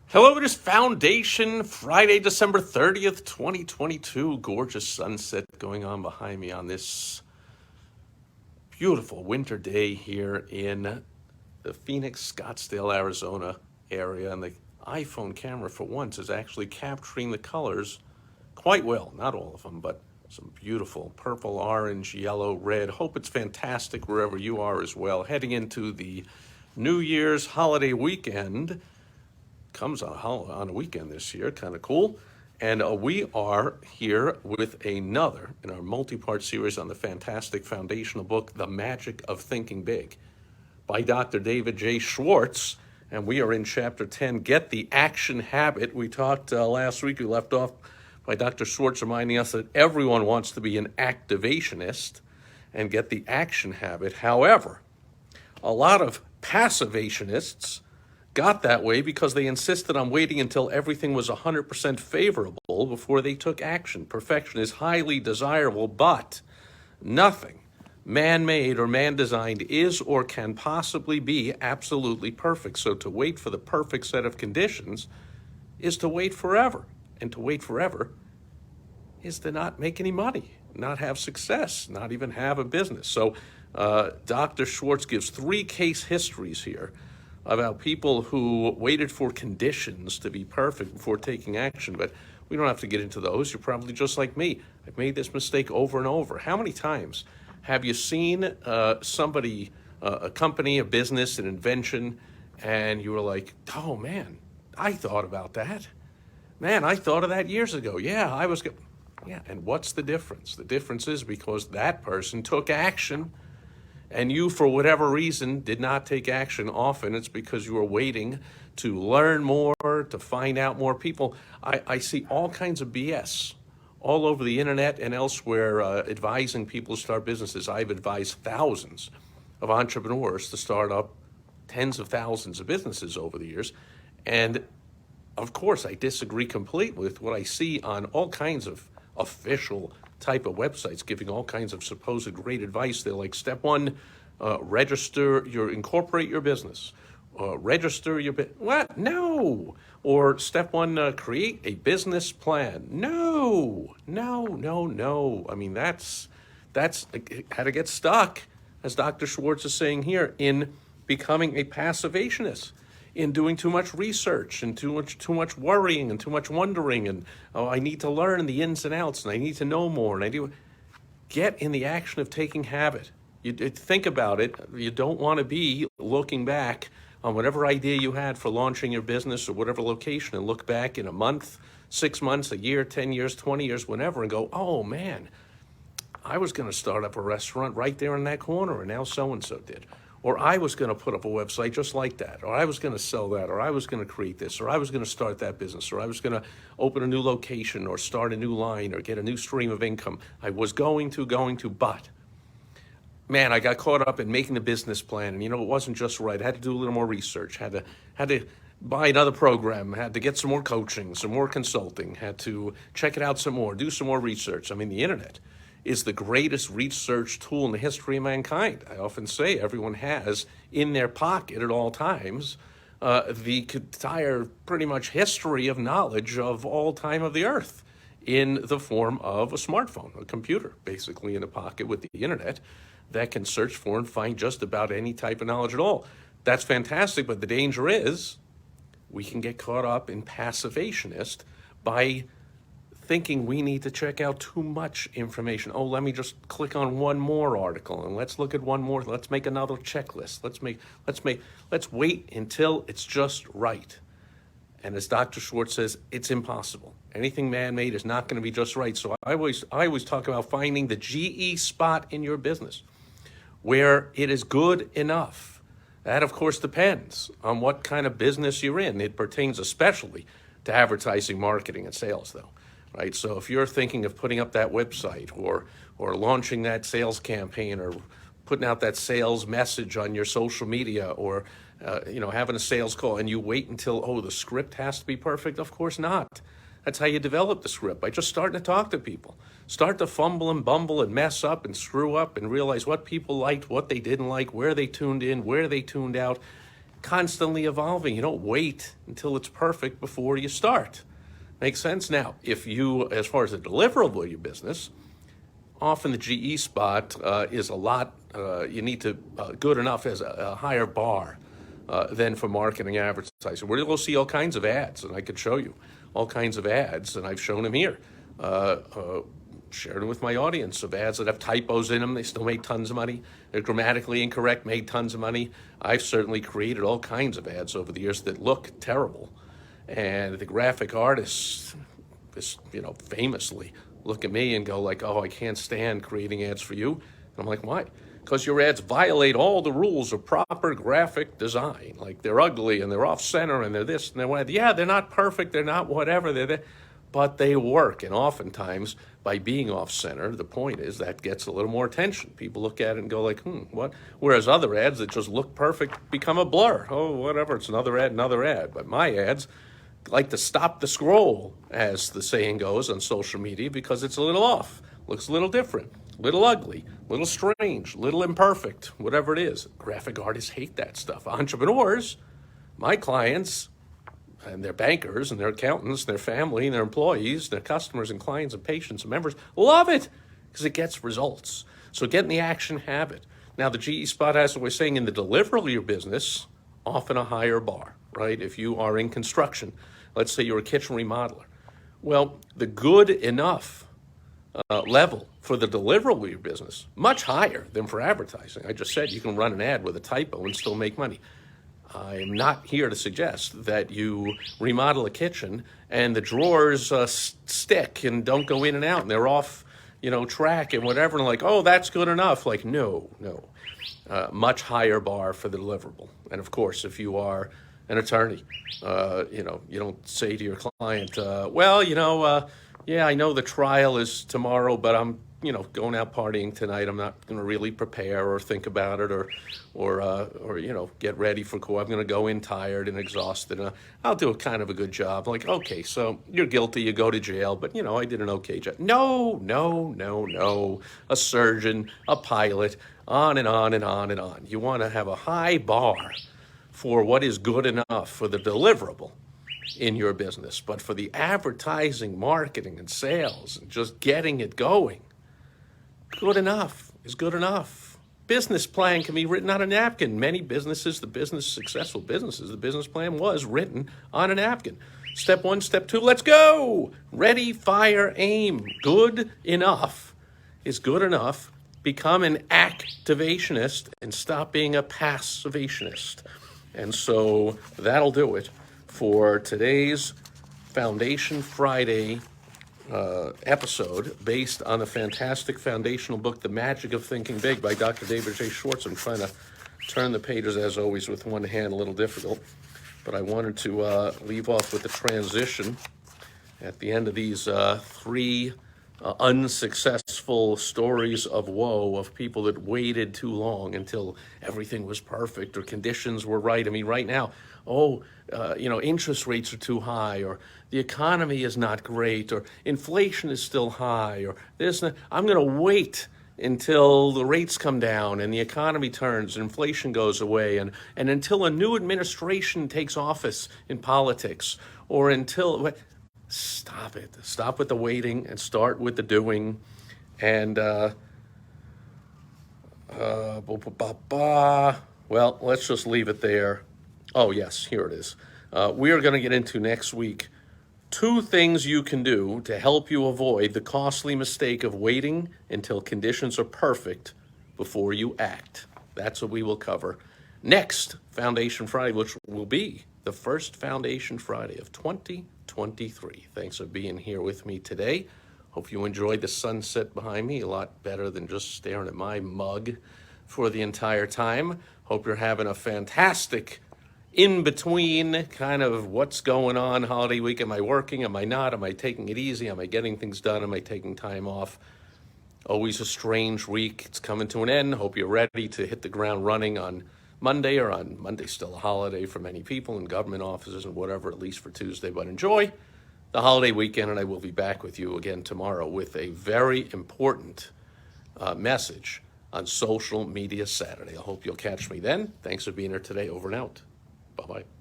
Hello, it is Foundation, Friday, December 30th, 2022. Gorgeous sunset going on behind me on this beautiful winter day here in the Phoenix, Scottsdale, Arizona area. And the iPhone camera, for once, is actually capturing the colors quite well. Not all of them, but some beautiful purple, orange, yellow, red. Hope it's fantastic wherever you are as well. Heading into the New Year's holiday weekend. Comes on a weekend this year, kind of cool. And we are here with another in our multi-part series on the fantastic foundational book, The Magic of Thinking Big, by Dr. David J. Schwartz. And we are in chapter 10, Get the Action Habit. We talked last week, we left off by Dr. Schwartz reminding us that everyone wants to be an activationist and get the action habit. However, a lot of passivationists got that way because they insisted on waiting until everything was 100% favorable before they took action. Perfection is highly desirable, but nothing man-made or man-designed is or can possibly be absolutely perfect. So to wait for the perfect set of conditions is to wait forever. And to wait forever is to not make any money, not have success, not even have a business. So Dr. Schwartz gives three case histories here about people who waited for conditions to be perfect before taking action. But we don't have to get into those. You're probably just like me. I've made this mistake over and over. How many times have you seen somebody, a company, a business, an invention, and you were like, oh man, I thought about that. Man, I thought of that years ago. Yeah, and what's the difference? The difference is because that person took action and you, for whatever reason, did not take action. Often it's because you were waiting to learn more, to find out more. People, I see all kinds of BS all over the internet and elsewhere advising people to start businesses. I've advised thousands of entrepreneurs to start up tens of thousands of businesses over the years. And of course, I disagree completely with what I see on all kinds of official type of websites giving all kinds of supposed great advice. They're like, step one, incorporate your business. Register your what? No. Or step one, create a business plan. No. I mean, that's how to get stuck, as Dr. Schwartz is saying here, in becoming a passivationists, in doing too much research and too much worrying and too much wondering, and I need to learn the ins and outs and I need to know more, and get in the action of taking habit. You think about it. You don't want to be looking back on whatever idea you had for launching your business or whatever location and look back in a month, 6 months, a year, 10 years, 20 years, whenever, and go, oh man, I was going to start up a restaurant right there in that corner and now so-and-so did. Or I was going to put up a website just like that, or I was going to sell that, or I was going to create this, or I was going to start that business, or I was going to open a new location, or start a new line, or get a new stream of income. I was going to, but man, I got caught up in making the business plan, and it wasn't just right. I had to do a little more research, had to buy another program, had to get some more coaching, some more consulting, had to check it out some more, do some more research. I mean, the internet is the greatest research tool in the history of mankind. I often say everyone has in their pocket at all times the entire pretty much history of knowledge of all time of the earth in the form of a smartphone, a computer, basically in a pocket with the internet that can search for and find just about any type of knowledge at all. That's fantastic, but the danger is we can get caught up in passivationist by thinking we need to check out too much information. Oh, let me just click on one more article and let's look at one more. Let's make another checklist. Let's wait until it's just right. And as Dr. Schwartz says, it's impossible. Anything man-made is not going to be just right. So I always talk about finding the GE spot in your business where it is good enough. That, of course, depends on what kind of business you're in. It pertains especially to advertising, marketing, and sales, though. Right? So if you're thinking of putting up that website or launching that sales campaign or putting out that sales message on your social media or having a sales call and you wait until, the script has to be perfect, of course not. That's how you develop the script, by just starting to talk to people. Start to fumble and bumble and mess up and screw up and realize what people liked, what they didn't like, where they tuned in, where they tuned out. constantly evolving. You don't wait until it's perfect before you start. Makes sense? Now, if you, as far as the deliverable of your business, often the GE spot is a lot, you need to, good enough as a higher bar than for marketing advertising. We're going to see all kinds of ads, and I could show you all kinds of ads, and I've shown them here. Shared them with my audience of ads that have typos in them. They still made tons of money. They're grammatically incorrect, made tons of money. I've certainly created all kinds of ads over the years that look terrible. And the graphic artists, famously look at me and go like, oh, I can't stand creating ads for you. And I'm like, why? Because your ads violate all the rules of proper graphic design. Like they're ugly and they're off center and they're this and they're that. Yeah, they're not perfect. They're not whatever. They're there. But they work. And oftentimes by being off center, the point is that gets a little more attention. People look at it and go like, what? Whereas other ads that just look perfect become a blur. Oh, whatever. It's another ad, another ad. But my ads like to stop the scroll, as the saying goes on social media, because it's a little off, looks a little different, a little ugly, a little strange, a little imperfect, whatever it is. Graphic artists hate that stuff. Entrepreneurs, my clients, and their bankers and their accountants, their family and their employees, their customers and clients and patients and members love it because it gets results. So get in the action habit. Now the GE spot, as we're saying, in the delivery of your business, often a higher bar, right? If you are in construction, let's say you're a kitchen remodeler. Well, the good enough level for the deliverable of your business, much higher than for advertising. I just said you can run an ad with a typo and still make money. I am not here to suggest that you remodel a kitchen and the drawers stick and don't go in and out and they're off, track and whatever. And like, oh, that's good enough. Like, no. Much higher bar for the deliverable. And of course, if you are an attorney, you don't say to your client, yeah, I know the trial is tomorrow, but I'm, going out partying tonight. I'm not going to really prepare or think about it or get ready for court. I'm going to go in tired and exhausted. And I'll do a kind of a good job. Like, okay, so you're guilty. You go to jail, but, I did an okay job. No. A surgeon, a pilot, on and on and on and on. You want to have a high bar for what is good enough for the deliverable in your business. But for the advertising, marketing, and sales, and just getting it going, good enough is good enough. Business plan can be written on a napkin. Many businesses, successful businesses, the business plan was written on a napkin. Step 1, step 2, let's go. Ready, fire, aim. Good enough is good enough. Become an activationist and stop being a passivationist. And so that'll do it for today's Foundation Friday episode based on the fantastic foundational book, The Magic of Thinking Big by Dr. David J. Schwartz. I'm trying to turn the pages, as always, with one hand, a little difficult. But I wanted to leave off with the transition at the end of these three unsuccessful stories of woe of people that waited too long until everything was perfect or conditions were right. I mean, right now, interest rates are too high, or the economy is not great, or inflation is still high, or this. I'm going to wait until the rates come down and the economy turns and inflation goes away, and until a new administration takes office in politics, or until... Stop it. Stop with the waiting and start with the doing. And, well, let's just leave it there. Oh, yes, here it is. We are going to get into next week 2 things you can do to help you avoid the costly mistake of waiting until conditions are perfect before you act. That's what we will cover next Foundation Friday, which will be the first Foundation Friday of 2023. Thanks for being here with me today. Hope you enjoyed the sunset behind me, a lot better than just staring at my mug for the entire time. Hope you're having a fantastic in-between kind of what's going on holiday week. Am I working? Am I not? Am I taking it easy? Am I getting things done? Am I taking time off? Always a strange week. It's coming to an end. Hope you're ready to hit the ground running on Monday, or on Monday's still a holiday for many people in government offices and whatever, at least for Tuesday. But enjoy the holiday weekend, and I will be back with you again tomorrow with a very important message on Social Media Saturday. I hope you'll catch me then. Thanks for being here today. Over and out. Bye bye.